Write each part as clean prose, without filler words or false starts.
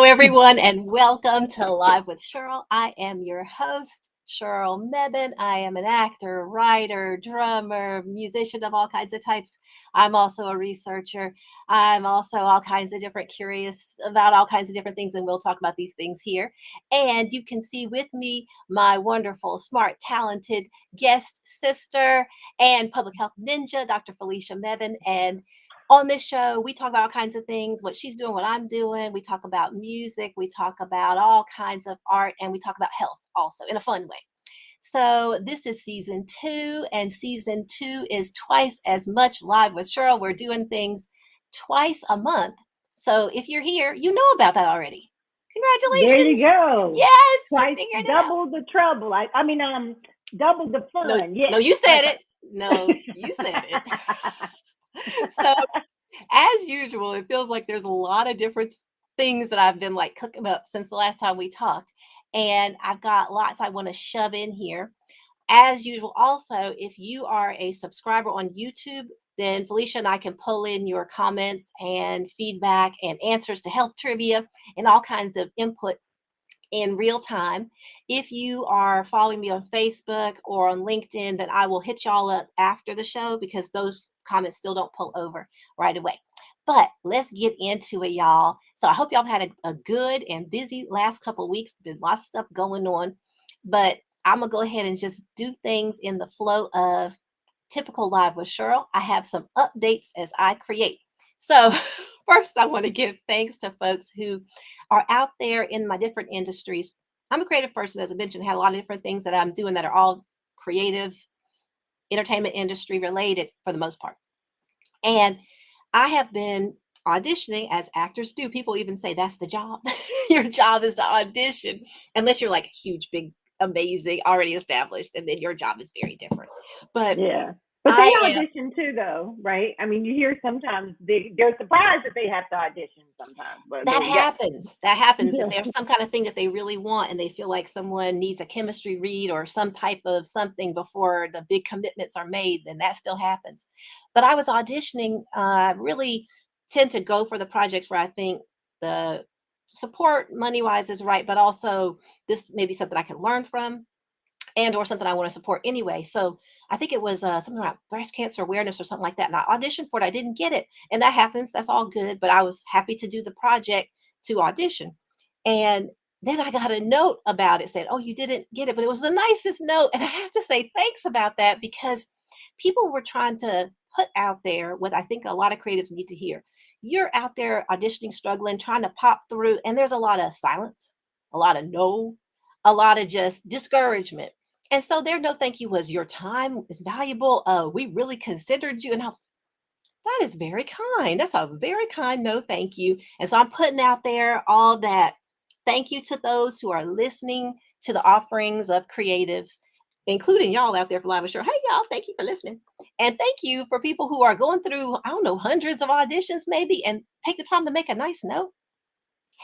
everyone, and welcome to Live with Sheryl. I am your host, Sheryl Mebane. I am an actor, writer, drummer, musician of all kinds of types. I'm also a researcher. I'm also all kinds of different, curious about all kinds of different things, and we'll talk about these things here. And you can see with me my wonderful, smart, talented guest sister and public health ninja, Dr. Felicia Mebane. And on this show, we talk about all kinds of things, what she's doing, what I'm doing. We talk about music, we talk about all kinds of art, and we talk about health also in a fun way. So this is season 2, and season 2 is twice as much Live with Sheryl. We're doing things twice a month. So if you're here, you know about that already. There you Congratulations. go. Yes, you Twice, figured it out. double the trouble. Double the No, fun. Yes. no, you said Okay. it. No, you said it. So as usual, it feels like there's a lot of different things that I've been like cooking up since the last time we talked. And I've got lots I want to shove in here. As usual, also, if you are a subscriber on YouTube, then Felicia and I can pull in your comments and feedback and answers to health trivia and all kinds of input in real time. If you are following me on Facebook or on LinkedIn, then I will hit y'all up after the show because those comments still don't pull over right away. But let's get into it, y'all. So I hope y'all have had a good and busy last couple of weeks. There's been lots of stuff going on, but I'm gonna go ahead and just do things in the flow of typical Live with Sheryl. I have some updates as I create. So first, I want to give thanks to folks who are out there in my different industries. I'm a creative person, as I mentioned, had a lot of different things that I'm doing that are all creative, entertainment industry related for the most part. And I have been auditioning as actors do. People even say that's the job. Your job is to audition, unless you're like huge, big, amazing, already established, and then your job is very different. But Yeah. But they I am. audition too, though, right? I mean, you hear sometimes they're surprised that they have to audition sometimes, but That yeah. happens. That happens if Yeah. there's some kind of thing that they really want and they feel like someone needs a chemistry read or some type of something before the big commitments are made, then that still happens. But I was auditioning, really tend to go for the projects where I think the support money-wise is right, but also this may be something I can learn from and or something I want to support anyway. So I think it was something about breast cancer awareness or something like that. And I auditioned for it. I didn't get it. And that happens. That's all good. But I was happy to do the project to audition. And then I got a note about it said, oh, you didn't get it. But it was the nicest note. And I have to say thanks about that because people were trying to put out there what I think a lot of creatives need to hear. You're out there auditioning, struggling, trying to pop through. And there's a lot of silence, a lot of no, a lot of just discouragement. And so their no thank you was your time is valuable. We really considered you. And I was, that is very kind. That's a very kind no thank you. And so I'm putting out there all that thank you to those who are listening to the offerings of creatives, including y'all out there for Live with Sheryl. Hey, y'all, thank you for listening. And thank you for people who are going through, I don't know, hundreds of auditions maybe, and take the time to make a nice note.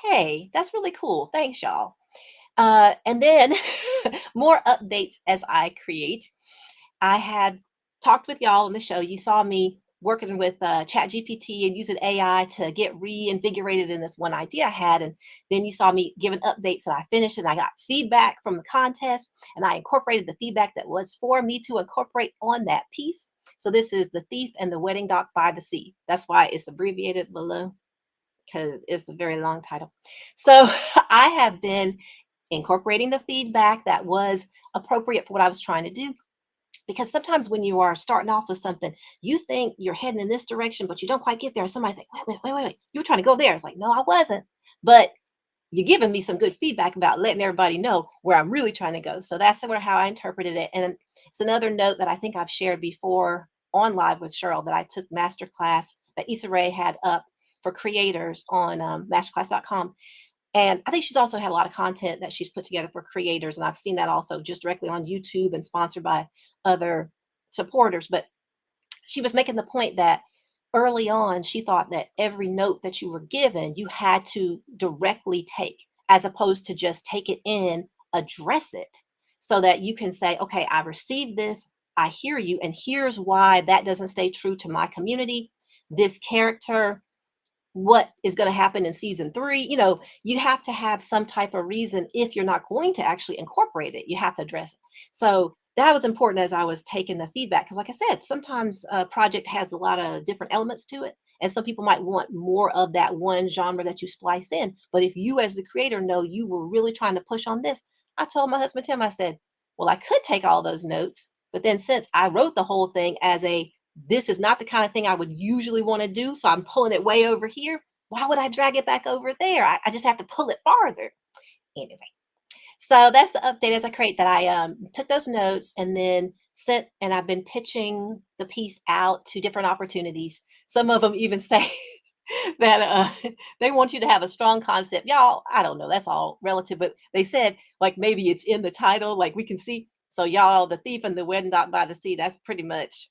Hey, that's really cool. Thanks, y'all. And then more updates as I create. I had talked with y'all on the show. You saw me working with Chat GPT and using AI to get reinvigorated in this one idea I had. And then you saw me giving updates that I finished and I got feedback from the contest and I incorporated the feedback that was for me to incorporate on that piece. So this is The Thief and the Wedding Doc by the Sea. That's why it's abbreviated below because it's a very long title. So I have been incorporating the feedback that was appropriate for what I was trying to do. Because sometimes when you are starting off with something, you think you're heading in this direction, but you don't quite get there. And somebody think, wait, you were trying to go there. It's like, no, I wasn't. But you're giving me some good feedback about letting everybody know where I'm really trying to go. So that's sort of how I interpreted it. And it's another note that I think I've shared before on Live with Sheryl that I took masterclass that Issa Rae had up for creators on masterclass.com. And I think she's also had a lot of content that she's put together for creators. And I've seen that also just directly on YouTube and sponsored by other supporters. But she was making the point that early on, she thought that every note that you were given, you had to directly take, as opposed to just take it in, address it, so that you can say, okay, I received this, I hear you, and here's why that doesn't stay true to my community. This character what is going to happen in season 3. You have to have some type of reason. If you're not going to actually incorporate it, you have to address it. So that was important as I was taking the feedback, because like I said, sometimes a project has a lot of different elements to it, and some people might want more of that one genre that you splice in. But if you as the creator know you were really trying to push on this, I told my husband Tim, I said, well, I could take all those notes, but then since I wrote the whole thing as a, this is not the kind of thing I would usually want to do, so I'm pulling it way over here. Why would I drag it back over there? I just have to pull it farther. Anyway, so that's the update as I create that. I took those notes and then sent, and I've been pitching the piece out to different opportunities. Some of them even say that they want you to have a strong concept. Y'all, I don't know, that's all relative, but they said like maybe it's in the title, like we can see. So y'all, The Thief and the Wedding Dock by the Sea, that's pretty much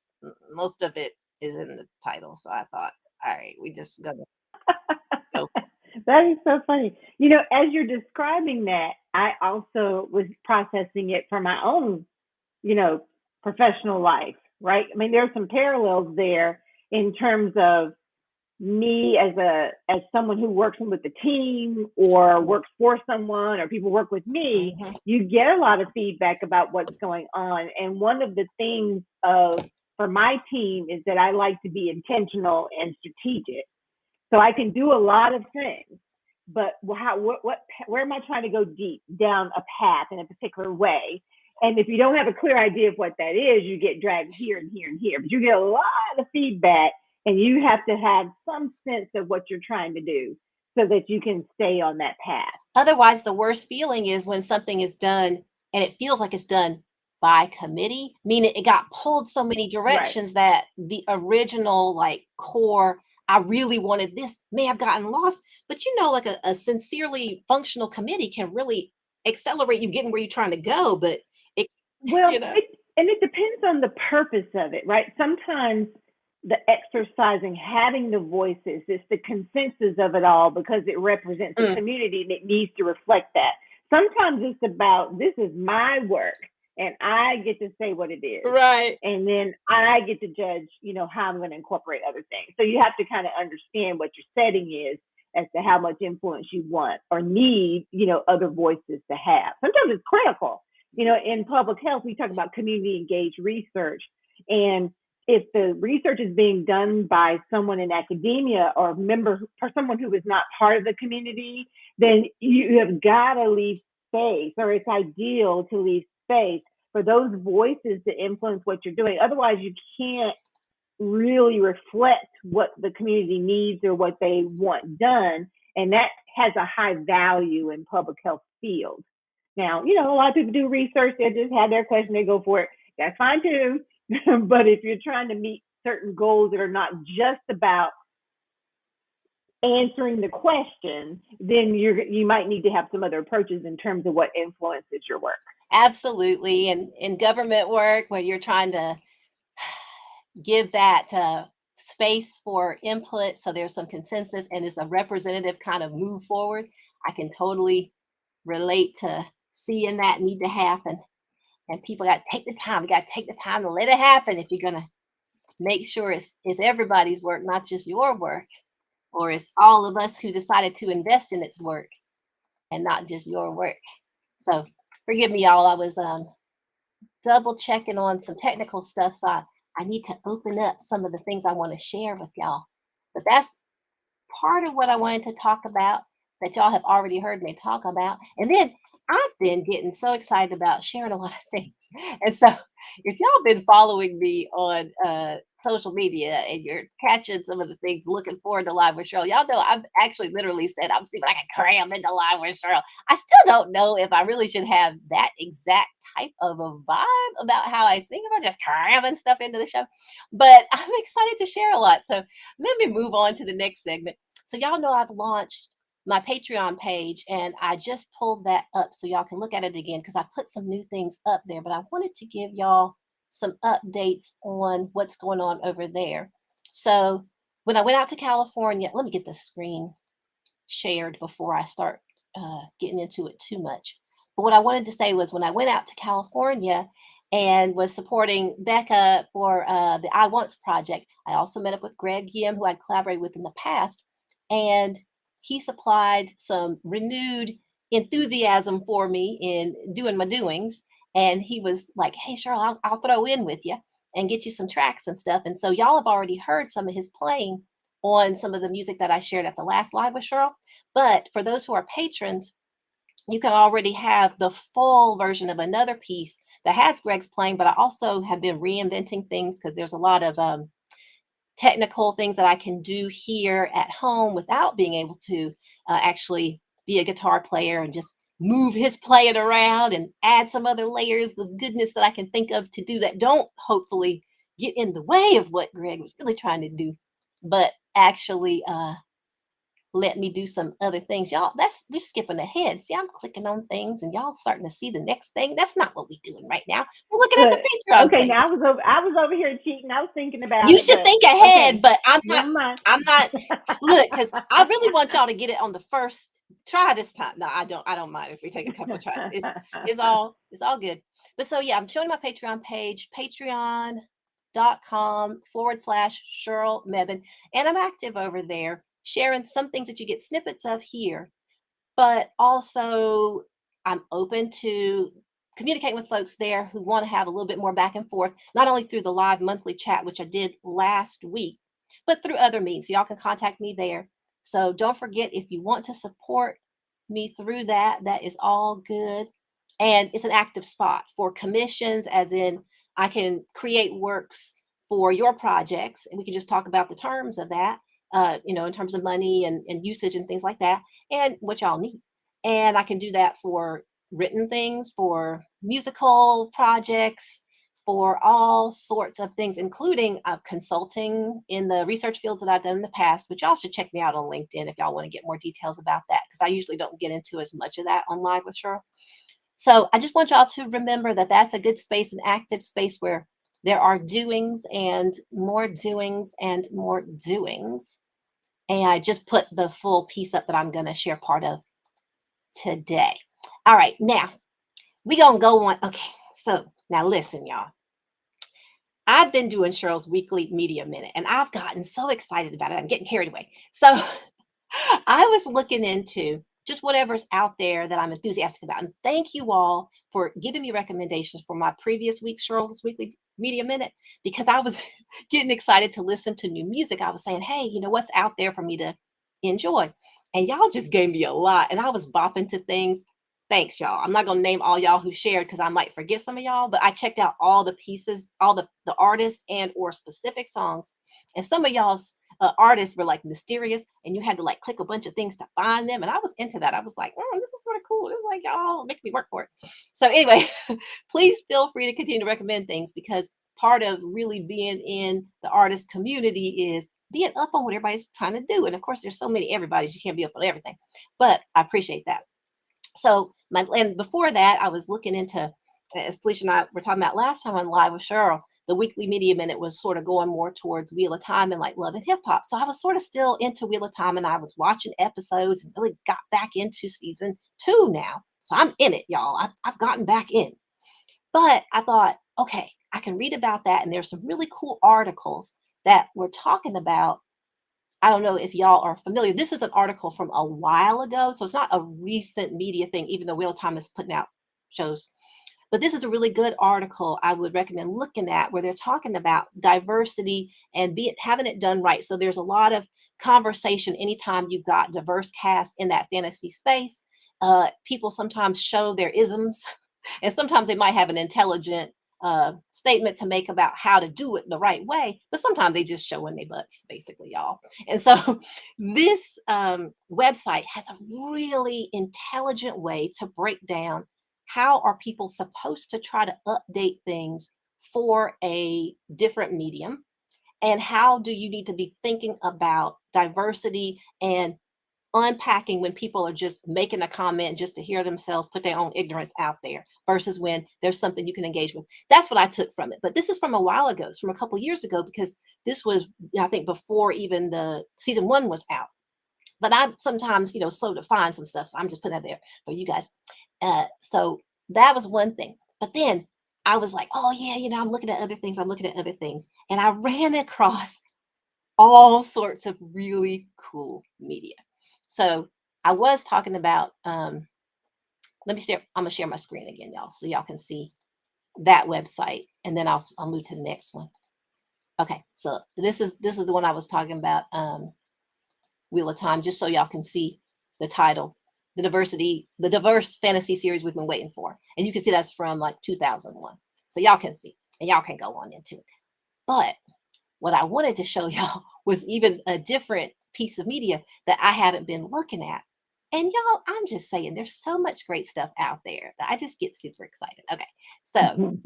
most of it is in the title. So I thought, all right, we just gonna go. That is so funny. As you're describing that, I also was processing it for my own, you know, professional life, right? I mean, there are some parallels there in terms of me as someone who works with a team or works for someone or people work with me. Mhm. You get a lot of feedback about what's going on, and one of the things of for my team is that I like to be intentional and strategic, so I can do a lot of things, but where am I trying to go deep down a path in a particular way? And if you don't have a clear idea of what that is, you get dragged here and here and here. But you get a lot of feedback, and you have to have some sense of what you're trying to do so that you can stay on that path. Otherwise, the worst feeling is when something is done and it feels like it's done by committee, meaning it got pulled so many Right. directions that the original, like, core, I really wanted this, may have gotten lost. But like a sincerely functional committee can really accelerate you getting where you're trying to go. But it, Well, you know, it depends on the purpose of it, right? Sometimes the exercising, having the voices, it's the consensus of it all because it represents a mm, community and it needs to reflect that. Sometimes it's about this is my work and I get to say what it is. right. And then I get to judge, how I'm going to incorporate other things. So you have to kind of understand what your setting is as to how much influence you want or need, other voices to have. Sometimes it's critical. In public health, we talk about community engaged research. And if the research is being done by someone in academia or member or someone who is not part of the community, then you have got to leave space, or it's ideal to leave space for those voices to influence what you're doing. Otherwise, you can't really reflect what the community needs or what they want done. And that has a high value in public health field. Now, a lot of people do research, they just have their question, they go for it. That's fine too. But if you're trying to meet certain goals that are not just about answering the question, then you might need to have some other approaches in terms of what influences your work. Absolutely. And in government work, where you're trying to give that space for input so there's some consensus and it's a representative kind of move forward, I can totally relate to seeing that need to happen. And people got to take the time. We got to take the time to let it happen if you're going to make sure it's everybody's work, not just your work, or it's all of us who decided to invest in its work and not just your work. So forgive me, y'all. I was double checking on some technical stuff. So I need to open up some of the things I want to share with y'all. But that's part of what I wanted to talk about that y'all have already heard me talk about. And then I've been getting so excited about sharing a lot of things. And so if y'all been following me on social media and you're catching some of the things, looking forward to Live with Cheryl, y'all know I've actually literally said I'm seeing what I can cram into Live with Cheryl. I still don't know if I really should have that exact type of a vibe about how I think about just cramming stuff into the show. But I'm excited to share a lot. So let me move on to the next segment. So y'all know I've launched my Patreon page, and I just pulled that up so y'all can look at it again because I put some new things up there, but I wanted to give y'all some updates on what's going on over there. So when I went out to California, let me get the screen shared before I start getting into it too much. But what I wanted to say was when I went out to California and was supporting Becca for the I Once project, I also met up with Greg Yim, who I'd collaborated with in the past. and he supplied some renewed enthusiasm for me in doing my doings. And he was like, hey, Cheryl, I'll throw in with you and get you some tracks and stuff. And so y'all have already heard some of his playing on some of the music that I shared at the last live with Cheryl. But for those who are patrons, you can already have the full version of another piece that has Greg's playing, but I also have been reinventing things because there's a lot of technical things that I can do here at home without being able to actually be a guitar player and just move his playing around and add some other layers of goodness that I can think of to do that don't hopefully get in the way of what Greg was really trying to do, but actually let me do some other things. Y'all, we're skipping ahead. See, I'm clicking on things and y'all starting to see the next thing. That's not what we're doing right now. We're looking at the Look, Patreon okay, page. now I was over here cheating. I was thinking about You it, should but think ahead, okay, but I'm not. never mind. I'm not. Look, because I really want y'all to get it on the first try this time. No, I don't. I don't mind if we take a couple of tries. It's all good. But so yeah, I'm showing my Patreon page, patreon.com/Sheryl Mebane, and I'm active over there, sharing some things that you get snippets of here, but also I'm open to communicating with folks there who want to have a little bit more back and forth, not only through the live monthly chat, which I did last week, but through other means. So y'all can contact me there. So don't forget, if you want to support me through that, that is all good. And it's an active spot for commissions, as in I can create works for your projects, and we can just talk about the terms of that, in terms of money and usage and things like that, and what y'all need. And I can do that for written things, for musical projects, for all sorts of things, including consulting in the research fields that I've done in the past, but y'all should check me out on LinkedIn if y'all want to get more details about that, because I usually don't get into as much of that on Live with Cheryl. So I just want y'all to remember that that's a good space, an active space where there are doings and more doings and more doings. And I just put the full piece up that I'm going to share part of today. All right, now we're going to go on. Okay, so now listen, y'all. I've been doing Cheryl's weekly media minute, and I've gotten so excited about it. I'm getting carried away. So I was looking into just whatever's out there that I'm enthusiastic about. And thank you all for giving me recommendations for my previous week's Cheryl's weekly media minute, because I was getting excited to listen to new music. I was saying, hey, what's out there for me to enjoy? And y'all just gave me a lot. And I was bopping to things. Thanks, y'all. I'm not going to name all y'all who shared because I might forget some of y'all, but I checked out all the pieces, all the artists and or specific songs. And some of y'all's artists were like mysterious, and you had to like click a bunch of things to find them. And I was into that. I was like, this is sort of cool. It's like, y'all make me work for it. So anyway, please feel free to continue to recommend things, because part of really being in the artist community is being up on what everybody's trying to do. And of course, there's so many everybody's, you can't be up on everything, but I appreciate that. So and before that, I was looking into, as Felicia and I were talking about last time on Live with Cheryl, the weekly media minute was sort of going more towards Wheel of Time and like love and hip hop. So I was sort of still into Wheel of Time, and I was watching episodes and really got back into season 2 now. So I'm in it, y'all. I've gotten back in. But I thought, okay, I can read about that. And there's some really cool articles that were talking about. I don't know if y'all are familiar. This is an article from a while ago, so it's not a recent media thing, even though Wheel of Time is putting out shows. But this is a really good article I would recommend looking at, where they're talking about diversity and having it done right. So there's a lot of conversation anytime you've got diverse cast in that fantasy space. People sometimes show their isms, and sometimes they might have an intelligent statement to make about how to do it the right way, but sometimes they just showing their butts, basically, y'all. And so this website has a really intelligent way to break down how are people supposed to try to update things for a different medium, and how do you need to be thinking about diversity and unpacking when people are just making a comment just to hear themselves put their own ignorance out there, versus when there's something you can engage with. That's what I took from it. But this is from a while ago. It's from a couple of years ago, because this was, I think, before even the season 1 was out. But I'm sometimes, slow to find some stuff. So I'm just putting that there for you guys. So that was one thing. But then I was like, oh yeah, I'm looking at other things. I'm looking at other things. And I ran across all sorts of really cool media. So I was talking about, let me share, I'm gonna share my screen again, y'all, so y'all can see that website, and then I'll move to the next one. Okay, so this is the one I was talking about, Wheel of Time, just so y'all can see the title, the diverse fantasy series we've been waiting for. And you can see that's from like 2001. So y'all can see, and y'all can go on into it. But what I wanted to show y'all was even a different piece of media that I haven't been looking at. And y'all, I'm just saying, there's so much great stuff out there that I just get super excited. Okay, so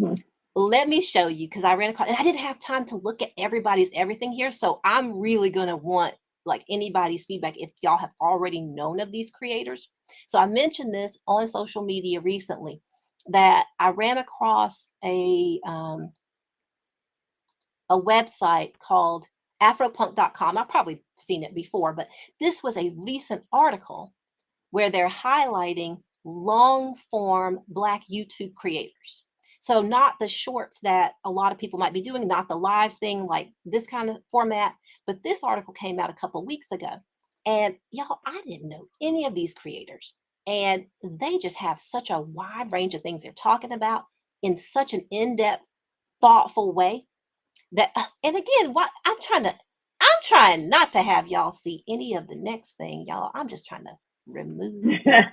let me show you, because I ran across, and I didn't have time to look at everybody's everything here. So I'm really going to want like anybody's feedback if y'all have already known of these creators. So I mentioned this on social media recently that I ran across a website called afropunk.com. I've probably seen it before, but this was a recent article where they're highlighting long form Black YouTube creators. So not the shorts that a lot of people might be doing, not the live thing like this kind of format, but this article came out a couple of weeks ago. And y'all, I didn't know any of these creators. And they just have such a wide range of things they're talking about in such an in-depth, thoughtful way that, and again, what I'm trying not to have y'all see any of the next thing, y'all. I'm just trying to remove this.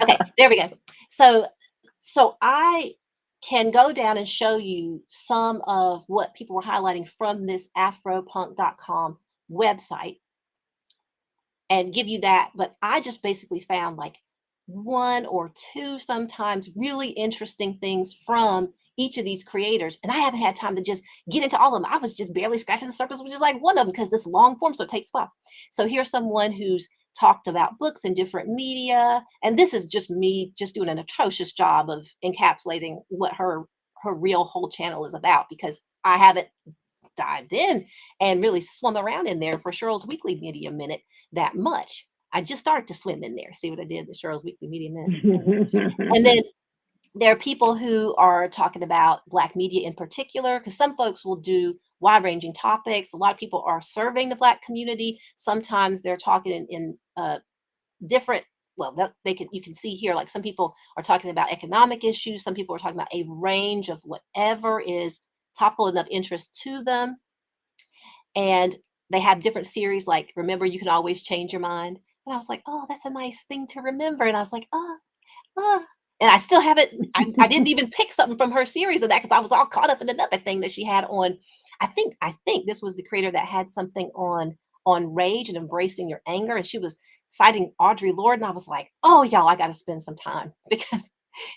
Okay, there we go. So I can go down and show you some of what people were highlighting from this afropunk.com website and give you that. But I just basically found like one or two sometimes really interesting things from each of these creators. And I haven't had time to just get into all of them. I was just barely scratching the surface, which is like one of them because this long form, so it takes a while. So here's someone who's talked about books in different media. And this is just me just doing an atrocious job of encapsulating what her real whole channel is about, because I haven't dived in and really swum around in there for Cheryl's Weekly Media Minute that much. I just started to swim in there. See what I did? The Cheryl's Weekly Media Minute. And then there are people who are talking about Black media in particular, because some folks will do wide-ranging topics. A lot of people are serving the Black community. Sometimes they're talking in different, well, you can see here, like some people are talking about economic issues. Some people are talking about a range of whatever is topical enough interest to them. And they have different series, like, remember, you can always change your mind. And I was like, oh, that's a nice thing to remember. And I was like, and I still haven't, I didn't even pick something from her series of that because I was all caught up in another thing that she had on. I think this was the creator that had something on rage and embracing your anger. And she was citing Audre Lorde. And I was like, oh, y'all, I got to spend some time because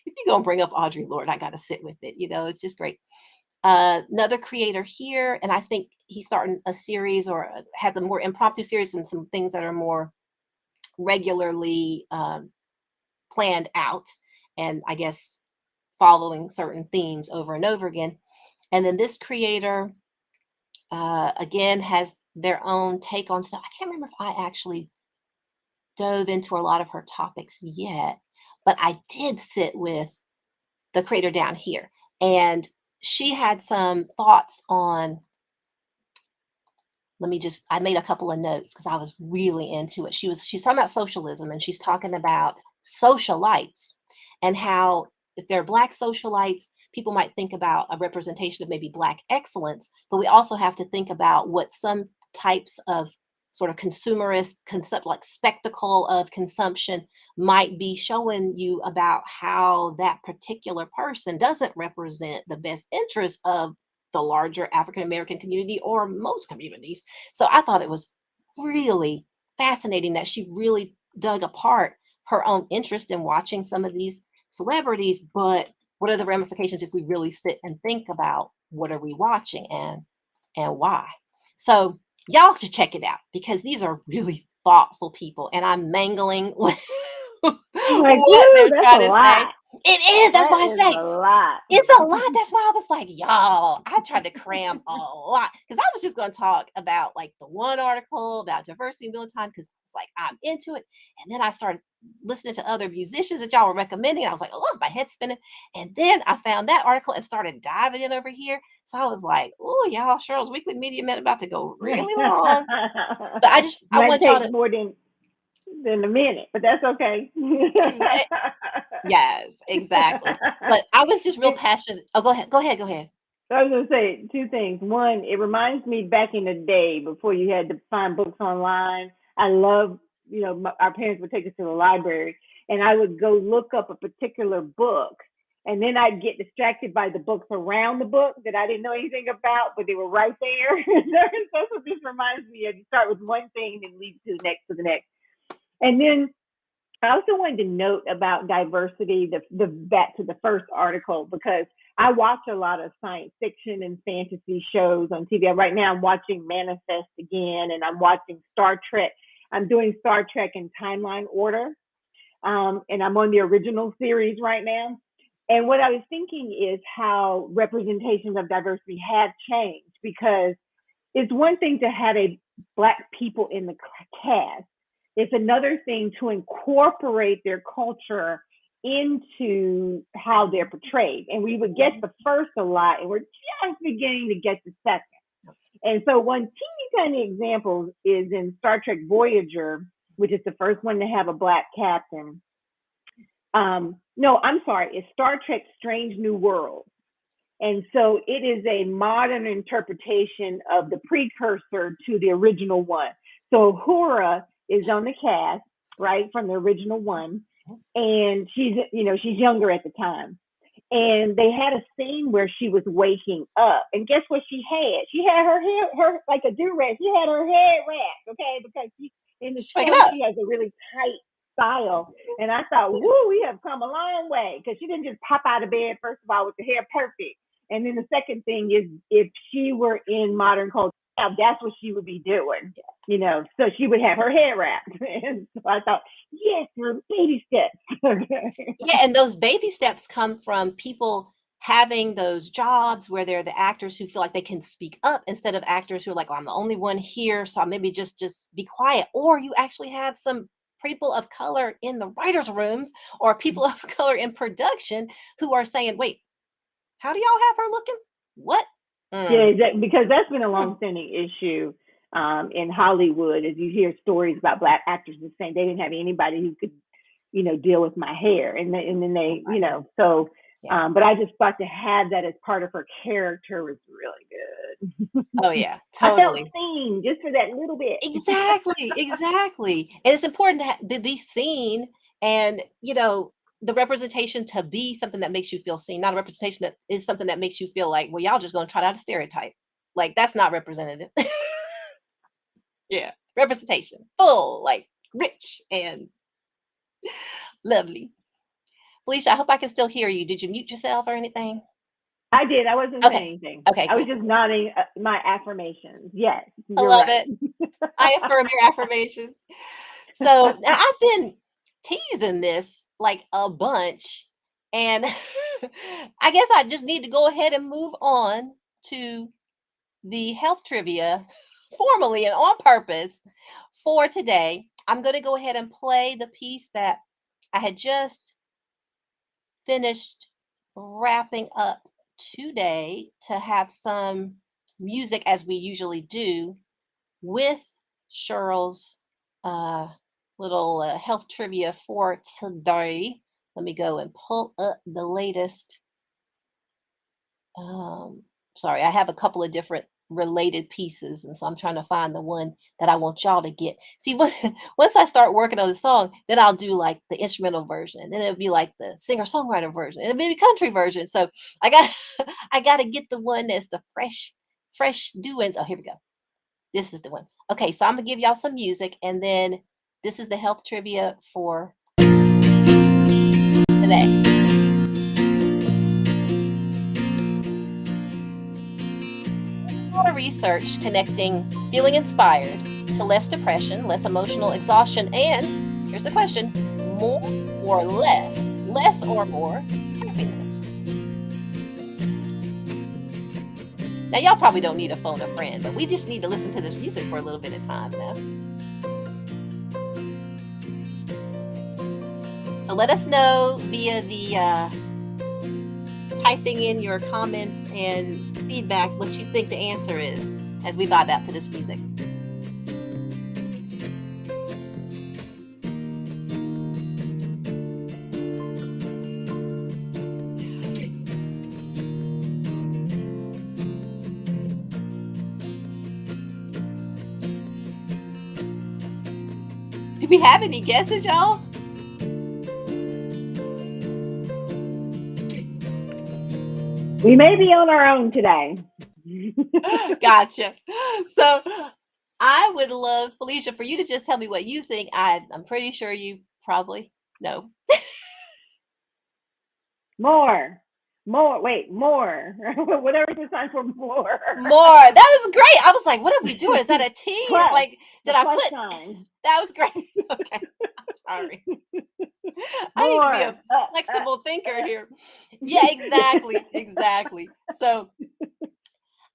if you're going to bring up Audre Lorde, I got to sit with it. It's just great. Another creator here, and I think he's starting a series or has a more impromptu series and some things that are more regularly planned out, and I guess following certain themes over and over again. And then this creator, again, has their own take on stuff. I can't remember if I actually dove into a lot of her topics yet, but I did sit with the creator down here, and she had some thoughts on, I made a couple of notes because I was really into it. She's talking about socialism, and she's talking about socialites and how if they're Black socialites, people might think about a representation of maybe Black excellence, but we also have to think about what some types of sort of consumerist concept, like spectacle of consumption, might be showing you about how that particular person doesn't represent the best interest of the larger African American community or most communities. So I thought it was really fascinating that she really dug apart her own interest in watching some of these celebrities, but what are the ramifications if we really sit and think about what are we watching and why? So y'all should check it out because these are really thoughtful people, and I'm mangling with Like, what they're that's a trying to say. lot. It is. That's That why I is say a lot. it's a lot. That's why I was like, y'all, I tried to cram a lot because I was just going to talk about like the one article about diversity in mealtime because it's like I'm into it. And then I started listening to other musicians that y'all were recommending. I was like, oh, my head's spinning. And then I found that article and started diving in over here. So I was like, oh, y'all, Cheryl's Weekly Media Minute about to go really long. But I Might want y'all take to, more than a minute, but that's okay. yes, exactly. But I was just real passionate. Oh, go ahead. Go ahead. Go ahead. I was going to say two things. One, it reminds me back in the day before you had to find books online. I love, our parents would take us to the library and I would go look up a particular book. And then I'd get distracted by the books around the book that I didn't know anything about, but they were right there. That's what this reminds me of. You start with one thing and lead to the next to the next. And then I also wanted to note about diversity, the back to the first article, because I watch a lot of science fiction and fantasy shows on TV. Right now, I'm watching Manifest again, and I'm watching Star Trek. I'm doing Star Trek in timeline order, and I'm on the original series right now. And what I was thinking is how representations of diversity have changed because it's one thing to have a Black people in the cast. It's another thing to incorporate their culture into how they're portrayed. And we would get the first a lot, and we're just beginning to get the second. And so one teeny tiny example is in Star Trek Voyager, which is the first one to have a Black captain. No, I'm sorry, it's Star Trek Strange New World. And so it is a modern interpretation of the precursor to the original one. So Uhura is on the cast, right, from the original one. And she's younger at the time. And they had a scene where she was waking up. And guess what she had? She had her hair, like a do-rag. She had her head wrapped, okay? Because in the Wake it show, up. she has a really tight style. And I thought, woo, we have come a long way. Because she didn't just pop out of bed, first of all, with the hair perfect. And then the second thing is if she were in modern culture, that's what she would be doing, so she would have her hair wrapped. And so I thought, yes, baby steps. Yeah, and those baby steps come from people having those jobs where they're the actors who feel like they can speak up instead of actors who are like, "Oh, I'm the only one here, so maybe just be quiet." Or you actually have some people of color in the writers' rooms or people of color in production who are saying, "Wait, how do y'all have her looking? What?" Yeah, Mm, because that's been a mm. long-standing issue in Hollywood. As you hear stories about Black actors just saying they didn't have anybody who could, deal with my hair, and then they, so. Yeah. But I just thought to have that as part of her character was really good. Oh, yeah, I felt totally. seen just for that little bit. Exactly, exactly. And it's important to be seen and, the representation to be something that makes you feel seen, not a representation that is something that makes you feel like, well, y'all just gonna try out a stereotype. Like that's not representative. Yeah. Representation. Full, like rich and lovely. Felicia, I hope I can still hear you. Did you mute yourself or anything? I did. I wasn't saying Okay. anything. Okay, I was cool. just nodding my affirmations. Yes, I you're love right. it. I affirm your affirmation. So now I've been teasing this like a bunch, and I guess I just need to go ahead and move on to the health trivia formally and on purpose for today. I'm going to go ahead and play the piece that I had just finished wrapping up today to have some music as we usually do with Cheryl's uh, little health trivia for today. Let me go and pull up the latest. Um, Sorry, I have a couple of different related pieces, and so I'm trying to find the one that I want y'all to get. See, once I start working on the song, then I'll do like the instrumental version, and then it'll be like the singer-songwriter version, and maybe country version. So I got I got to get the one that's the fresh doings. Oh, here we go. This is the one. Okay, so I'm gonna give y'all some music, and then this is the health trivia for today. A lot of research connecting feeling inspired to less depression, less emotional exhaustion, and here's the question: more or less less or more happiness. Now, y'all probably don't need to phone a friend, but we just need to listen to this music for a little bit of time now. So let us know via the typing in your comments and feedback what you think the answer is as we vibe out to this music. Do we have any guesses, y'all? We may be on our own today. Gotcha. So I would love, Felicia, for you to just tell me what you think. I'm pretty sure you probably know. More. Whatever the sign for more. More. That was great. I was like, what are we doing? Is that a T? Plus, Like, did I plus put sign. that was great. Okay. I'm sorry. I need to be More. a flexible thinker here. Yeah, exactly. So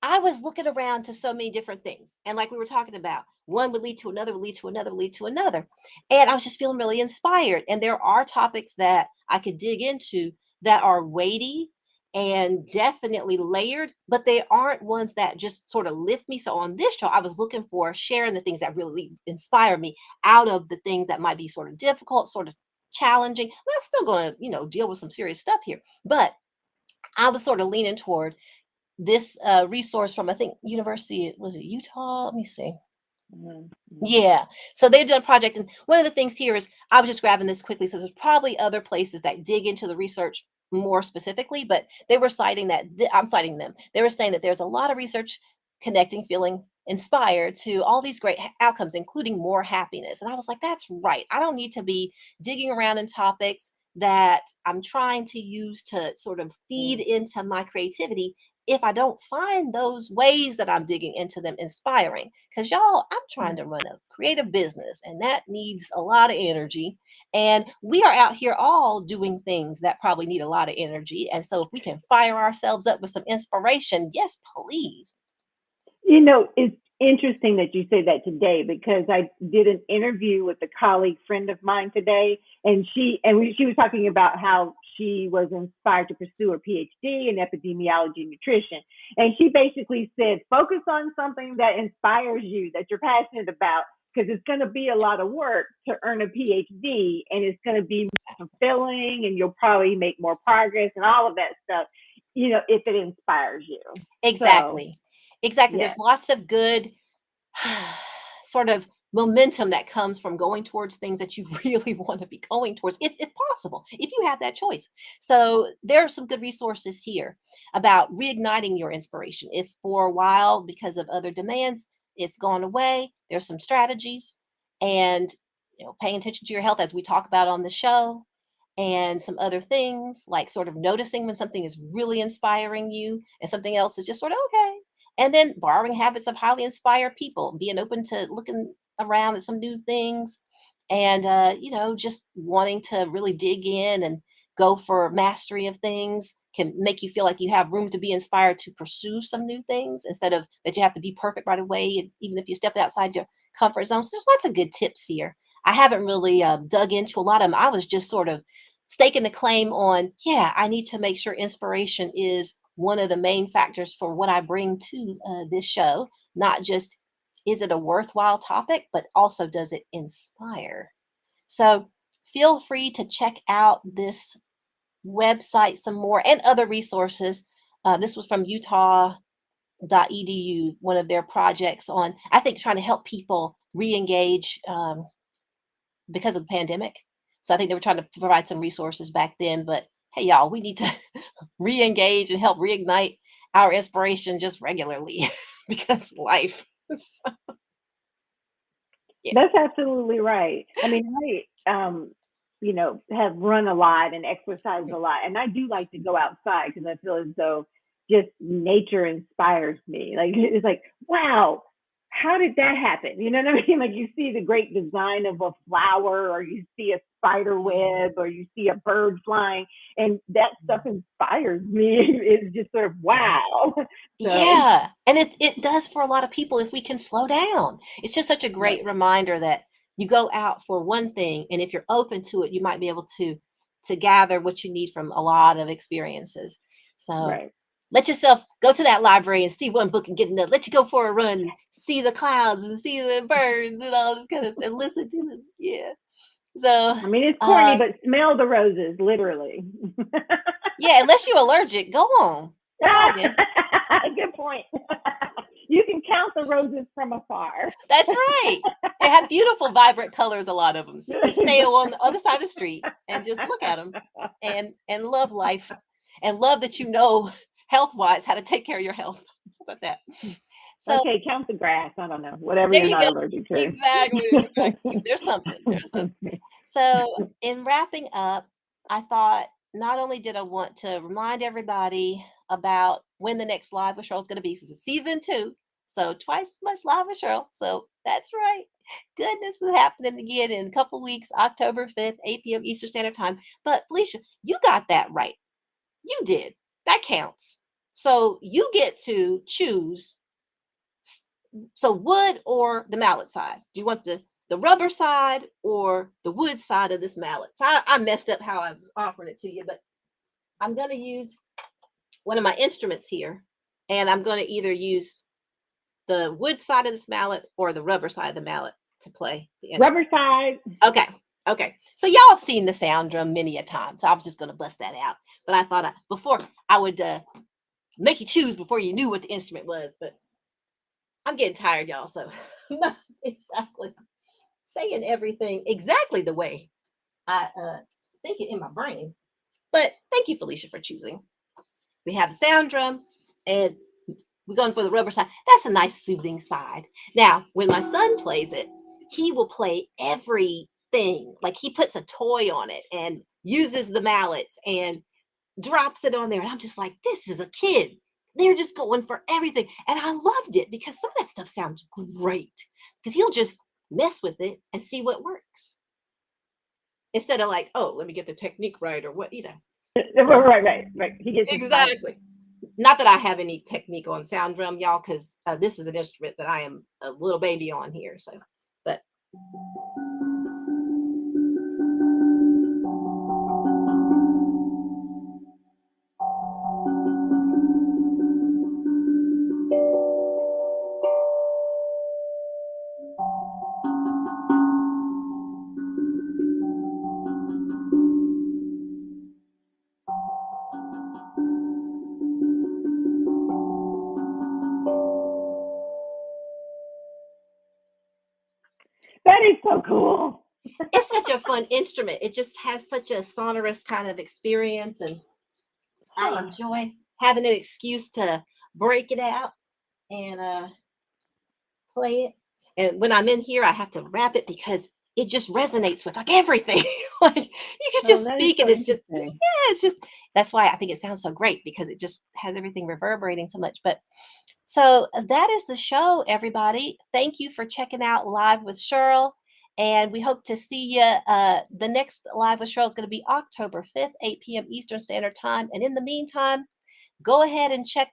I was looking around to so many different things. And like we were talking about, one would lead to another, would lead to another, would lead to another. And I was just feeling really inspired. And there are topics that I could dig into that are weighty and definitely layered, but they aren't ones that just sort of lift me. So on this show, I was looking for sharing the things that really inspire me out of the things that might be sort of difficult, sort of challenging. Well, I'm still going to, deal with some serious stuff here. But I was sort of leaning toward this resource from, I think, University, was it Utah? Let me see. Mm-hmm. Yeah. So they've done a project. And one of the things here is I was just grabbing this quickly. So there's probably other places that dig into the research more specifically, but they were citing that I'm citing them. They were saying that there's a lot of research connecting feeling inspired to all these great outcomes, including more happiness. And I was like, that's right. I don't need to be digging around in topics that I'm trying to use to sort of feed into my creativity if I don't find those ways that I'm digging into them inspiring. Because y'all, I'm trying to run a creative business and that needs a lot of energy. And we are out here all doing things that probably need a lot of energy. And so if we can fire ourselves up with some inspiration, yes, please. It's interesting that you say that today because I did an interview with a colleague friend of mine today, and she was talking about how she was inspired to pursue her PhD in epidemiology and nutrition, and she basically said, focus on something that inspires you, that you're passionate about, because it's going to be a lot of work to earn a PhD, and it's going to be fulfilling, and you'll probably make more progress and all of that stuff, if it inspires you. Exactly. Exactly. Yeah. There's lots of good sort of momentum that comes from going towards things that you really want to be going towards, if possible, if you have that choice. So there are some good resources here about reigniting your inspiration. If for a while, because of other demands, it's gone away, there's some strategies and paying attention to your health as we talk about on the show, and some other things like sort of noticing when something is really inspiring you and something else is just sort of okay. And then borrowing habits of highly inspired people, being open to looking around at some new things and, just wanting to really dig in and go for mastery of things can make you feel like you have room to be inspired to pursue some new things instead of that you have to be perfect right away. And even if you step outside your comfort zone, so there's lots of good tips here. I haven't really dug into a lot of them. I was just sort of staking the claim on, I need to make sure inspiration is one of the main factors for what I bring to this show. Not just is it a worthwhile topic, but also does it inspire? So feel free to check out this website some more and other resources. This was from utah.edu, one of their projects on, I think, trying to help people re-engage because of the pandemic. So I think they were trying to provide some resources back then, but hey, y'all, we need to re-engage and help reignite our inspiration just regularly because life. So, yeah. That's absolutely right. I mean, have run a lot and exercised a lot, and I do like to go outside because I feel as though just nature inspires me. Like it's like, wow, how did that happen? You know what I mean? Like you see the great design of a flower, or you see a spider web, or you see a bird flying, and that stuff inspires me. It's just sort of wow. So Yeah. And it does for a lot of people if we can slow down. It's just such a right, great reminder that you go out for one thing, and if you're open to it, you might be able to gather what you need from a lot of experiences. So right. let yourself go to that library and see one book and get another. Let you go for a run and see the clouds and see the birds and all this kind of stuff. Listen to them. Yeah. So I mean, it's corny, but smell the roses, literally. yeah, unless you're allergic, go on. It's all good. Good point. You can count the roses from afar. That's right. They have beautiful, vibrant colors, a lot of them. So you just stay on the other side of the street and just look at them and love life and love that you know health-wise how to take care of your health. How about that? So Okay, count the grass. I don't know. Whatever there you're you not go. allergic to. Exactly, exactly. There's something. There's something. So in wrapping up, I thought not only did I want to remind everybody about when the next Live with Cheryl is going to be. This is season 2, so twice as much Live with Cheryl. So that's right. Goodness is happening again in a couple weeks, October 5th, 8 p.m. Eastern Standard Time. But Felicia, you got that right. You did. That counts. So you get to choose. So wood or the mallet side? Do you want the rubber side or the wood side of this mallet? So I messed up how I was offering it to you, but I'm going to use one of my instruments here, and I'm going to either use the wood side of this mallet or the rubber side of the mallet to play the instrument. Rubber side. Okay. Okay. So y'all have seen the sound drum many a time. So I was just going to bust that out. But I thought before I would make you choose before you knew what the instrument was. But I'm getting tired, y'all. So not exactly saying everything exactly the way I think it in my brain. But thank you, Felicia, for choosing. We have the sound drum, and we're going for the rubber side. That's a nice soothing side. Now, when my son plays it, he will play everything. Like he puts a toy on it and uses the mallets and drops it on there. And I'm just like, this is a kid. They're just going for everything. And I loved it because some of that stuff sounds great because he'll just mess with it and see what works instead of like, oh, let me get the technique right or what, So Right. He gets inspired. exactly. Not that I have any technique on sound drum, y'all, because this is an instrument that I am a little baby on here. So, but That is so cool. it's such a fun instrument. It just has such a sonorous kind of experience, and I Huh. enjoy having an excuse to break it out and play it. And when I'm in here, I have to wrap it because it just resonates with like everything. Like you can Oh, just that is speak and so it's just, yeah, interesting. it's just, that's why I think it sounds so great because it just has everything reverberating so much. But so that is the show, everybody. Thank you for checking out Live with Cheryl. And we hope to see you. The next Live with Cheryl is going to be October 5th, 8 p.m. Eastern Standard Time. And in the meantime, go ahead and check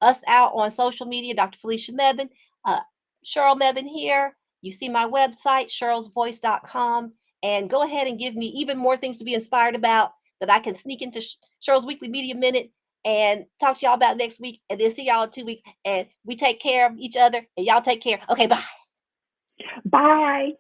us out on social media. Dr. Felicia Mebane, uh, Sheryl Mebane here. You see my website, cherylsvoice.com. And go ahead and give me even more things to be inspired about that I can sneak into Cheryl's Weekly Media Minute and talk to y'all about next week. And then see y'all in 2 weeks. And we take care of each other and y'all take care. Okay, bye. Bye.